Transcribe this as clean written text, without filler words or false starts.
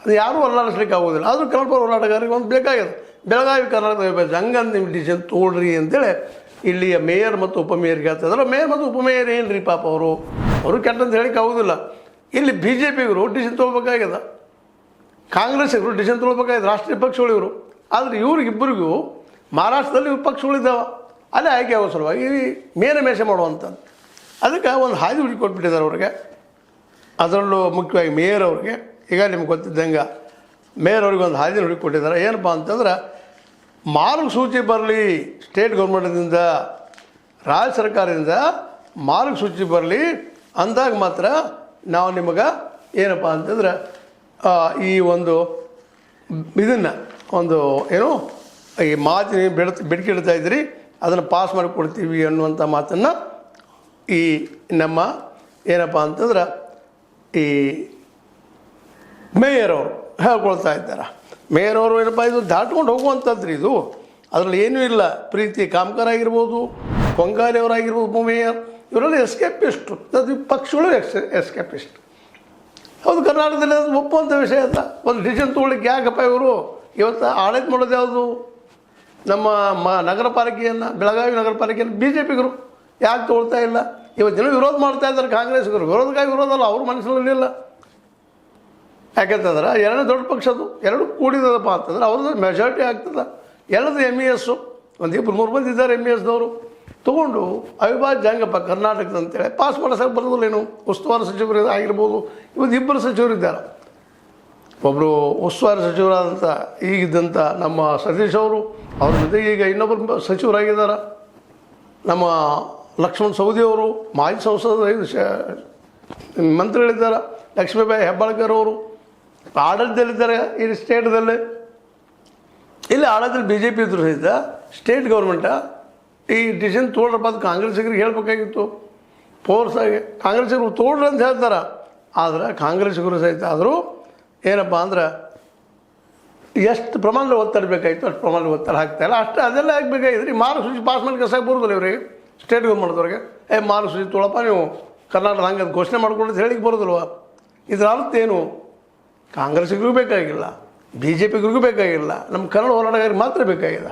ಅದು ಯಾರೂ ಅಲ್ಲಾಡಿಸ್ಲಿಕ್ಕೆ ಆಗೋದಿಲ್ಲ. ಆದರೂ ಕನ್ನಡ ಪರ ಹೋರಾಟಗಾರರಿಗೆ ಒಂದು ಬೇಕಾಗಿದೆ. ಬೆಳಗಾವಿ ಕರ್ನಾಟಕ ಹಂಗಂತ ಡಿಸಿಷನ್ ತೊಗೊಳ್ರಿ ಅಂತೇಳಿ ಇಲ್ಲಿಯ ಮೇಯರ್ ಮತ್ತು ಉಪಮೇಯರ್ಗೆ ಹೇಳ್ತಿದ್ದಾರೆ. ಮೇಯರ್ ಮತ್ತು ಉಪಮೇಯರ್ ಏನು ರೀ ಪಾಪ ಅವರು ಕೆಟ್ಟಂತ ಹೇಳಿಕ್ಕೆ ಆಗೋದಿಲ್ಲ. ಇಲ್ಲಿ ಬಿ ಜೆ ಪಿಗರು ಡಿಸಿಷನ್ ತೊಗೊಳ್ಬೇಕಾಗ್ಯದ, ಕಾಂಗ್ರೆಸ್ಸಿಗರು ಡಿಸಿಷನ್ ತೊಗೊಳ್ಬೇಕಾಗಿದೆ, ರಾಷ್ಟ್ರೀಯ ಪಕ್ಷಗಳು ಇವರು. ಆದರೆ ಇವ್ರಿಗಿಬ್ಬರಿಗೂ ಮಹಾರಾಷ್ಟ್ರದಲ್ಲಿ ವಿಪಕ್ಷಗಳಿದ್ದಾವೆ, ಅಲ್ಲೇ ಆಯ್ಕೆ ಆಗೋ ಸಲುವಾಗಿ ಮೇಷ ಮಾಡುವಂಥದ್ದು. ಅದಕ್ಕೆ ಒಂದು ಹಾದಿ ಹುಡುಕಿ ಕೊಟ್ಬಿಟ್ಟಿದ್ದಾರೆ ಅವ್ರಿಗೆ. ಅದರಲ್ಲೂ ಮುಖ್ಯವಾಗಿ ಮೇಯರ್ ಅವ್ರಿಗೆ. ಈಗ ನಿಮ್ಗೆ ಗೊತ್ತಿದ್ದಂಗೆ ಮೇಯರ್ ಅವ್ರಿಗೆ ಒಂದು ಹಾದಿ ಹುಡುಕಿ ಕೊಟ್ಟಿದ್ದಾರೆ. ಏನಪ್ಪ ಅಂತಂದ್ರೆ ಮಾರ್ಗಸೂಚಿ ಬರಲಿ ಸ್ಟೇಟ್ ಗೌರ್ಮೆಂಟಿಂದ, ರಾಜ್ಯ ಸರ್ಕಾರದಿಂದ ಮಾರ್ಗಸೂಚಿ ಬರಲಿ ಅಂದಾಗ ಮಾತ್ರ ನಾವು ನಿಮಗೆ ಏನಪ್ಪ ಅಂತಂದ್ರೆ ಈ ಒಂದು ಇದನ್ನು ಒಂದು ಏನು ಈ ಮಾತಿನ ಬೆಡಕೆ ಇಡ್ತಾ ಇದ್ರಿ ಅದನ್ನು ಪಾಸ್ ಮಾಡಿ ಕೊಡ್ತೀವಿ ಅನ್ನುವಂಥ ಮಾತನ್ನು ಈ ನಮ್ಮ ಏನಪ್ಪ ಅಂತಂದ್ರೆ ಈ ಮೇಯರ್ ಅವರು ಹೇಳ್ಕೊಳ್ತಾ ಇದ್ದಾರೆ. ಮೇಯರ್ ಅವರು ಏನಪ್ಪ ಇದು ದಾಟ್ಕೊಂಡು ಹೋಗುವಂಥದ್ದು ರೀ ಇದು. ಅದರಲ್ಲಿ ಏನೂ ಇಲ್ಲ. ಪ್ರೀತಿ ಕಾಮ್ಕರ್ ಆಗಿರ್ಬೋದು, ಕೊಂಗಾಲಿ ಅವರಾಗಿರ್ಬೋದು, ಉಪಮೇಯರ್, ಇವರೆಲ್ಲ ಎಸ್ಕೇಪಿಸ್ಟು. ಅದು ಪಕ್ಷಗಳು ಎಸ್ಕೇಪಿಸ್ಟ್. ಹೌದು, ಕರ್ನಾಟಕದಲ್ಲಿ ಅದು ಒಪ್ಪುವಂಥ ವಿಷಯ ಅಲ್ಲ. ಒಂದು ಡಿಸಿಷನ್ ತೊಗೊಳ್ಳಿಕ್ಕೆ ಯಾಕಪ್ಪ ಇವರು ಇವತ್ತು ಆಡಳಿತ ಮಾಡೋದು ಯಾವುದು? ನಮ್ಮ ನಗರ ಪಾಲಿಕೆಯನ್ನು, ಬೆಳಗಾವಿ ನಗರ ಪಾಲಿಕೆಯನ್ನು ಬಿ ಜೆ ಪಿಗರು ಯಾಕೆ ತೊಗೊಳ್ತಾ ಇಲ್ಲ? ಇವತ್ತಿನ ವಿರೋಧ ಮಾಡ್ತಾ ಇದ್ದಾರೆ ಕಾಂಗ್ರೆಸ್ಗರು. ವಿರೋಧಕ್ಕಾಗಿ ವಿರೋಧ ಅಲ್ಲ, ಅವ್ರ ಮನಸ್ಸಿನಲ್ಲಿಲ್ಲ. ಯಾಕೆಂತಂದ್ರೆ ಎರಡನೇ ದೊಡ್ಡ ಪಕ್ಷದ್ದು ಎರಡು ಕೂಡಿದಪ್ಪ ಅಂತಂದ್ರೆ ಅವ್ರದ್ದು ಮೆಜಾರಿಟಿ ಆಗ್ತದೆ. ಎಲ್ಲದು MES ಒಂದು 2-3 ಮಂದಿ ಇದ್ದಾರೆ MESದವರು ತೊಗೊಂಡು ಅವಿಭಾಜ್ಯ ಹೆಂಗಪ್ಪ ಕರ್ನಾಟಕದ ಅಂತೇಳಿ ಪಾಸ್ ಮಾಡೋಕ್ಕೆ ಬರೋದಿಲ್ಲ. ಏನು ಉಸ್ತುವಾರಿ ಸಚಿವರು ಆಗಿರ್ಬೋದು, ಇವತ್ತು 2 ಸಚಿವರಿದ್ದಾರೆ. ಒಬ್ಬರು ಉಸ್ತುವಾರಿ ಸಚಿವರಾದಂಥ ಈಗಿದ್ದಂಥ ನಮ್ಮ ಸತೀಶ್ ಅವರು, ಅವ್ರ ಜೊತೆಗೆ ಈಗ ಇನ್ನೊಬ್ಬರು ಸಚಿವರಾಗಿದ್ದಾರೆ ನಮ್ಮ ಲಕ್ಷ್ಮಣ ಸವದಿ ಅವರು, ಮಾಜಿ ಸಂಸದ ಮಂತ್ರಿಗಳಿದ್ದಾರೆ. ಲಕ್ಷ್ಮೀಬಾಯಿ ಹೆಬ್ಬಾಳ್ಕರ್ ಅವರು ಆಡಳಿತದಲ್ಲಿದ್ದಾರೆ ಈ ಸ್ಟೇಟ್ದಲ್ಲಿ. ಇಲ್ಲಿ ಆಡಳಿತದಲ್ಲಿ ಬಿ ಜೆ ಪಿ ಇದ್ರು ಸಹಿತ ಸ್ಟೇಟ್ ಗೌರ್ಮೆಂಟ ಈ ಡಿಸಿಷನ್ ತೊಗೊಳ್ರಪ್ಪ ಅದು ಕಾಂಗ್ರೆಸ್ಸಿಗರಿಗೆ ಹೇಳಬೇಕಾಗಿತ್ತು. ಫೋರ್ಸಾಗಿ ಕಾಂಗ್ರೆಸ್ಸಿಗರು ತೊಗೊಳ್ರಿ ಅಂತ ಹೇಳ್ತಾರೆ. ಆದರೆ ಕಾಂಗ್ರೆಸ್ಸಿಗರು ಸಹಿತ ಆದರೂ ಏನಪ್ಪ ಅಂದ್ರೆ ಎಷ್ಟು ಪ್ರಮಾಣದಲ್ಲಿ ಒತ್ತಡ ಬೇಕಾಗಿತ್ತು ಅಷ್ಟು ಪ್ರಮಾಣದಲ್ಲಿ ಒತ್ತಡ ಹಾಕ್ತಾಯಿಲ್ಲ. ಅಷ್ಟೇ ಅದೆಲ್ಲ ಆಗಬೇಕಾಗಿದ್ರಿ. ಮಾರ್ಗಸೂಚಿ ಪಾಸ್ ಮಾಡಿ ಕಸಾಗಿ ಬರೋದಿಲ್ಲ ಇವರಿಗೆ, ಸ್ಟೇಟ್ ಗೌರ್ಮೆಂಟ್ದವ್ರಿಗೆ. ಮಾರ್ಗಸೂಚಿ ತೊಗೊಳಪ್ಪ ನೀವು ಕರ್ನಾಟಕ ಹಂಗೆ ಘೋಷಣೆ ಮಾಡ್ಕೊಂಡು ಹೇಳಿಕ್ಕೆ ಬರೋದಿಲ್ವ? ಇದರ ಅರ್ಥ ಏನು? ಕಾಂಗ್ರೆಸ್ಸಿಗೂ ಬೇಕಾಗಿಲ್ಲ, ಬಿ ಜೆ ಪಿಗೂ ಬೇಕಾಗಿಲ್ಲ, ನಮ್ಮ ಕನ್ನಡ ಹೋರಾಟಗಾರರಿಗೆ ಮಾತ್ರ ಬೇಕಾಗಿದೆ.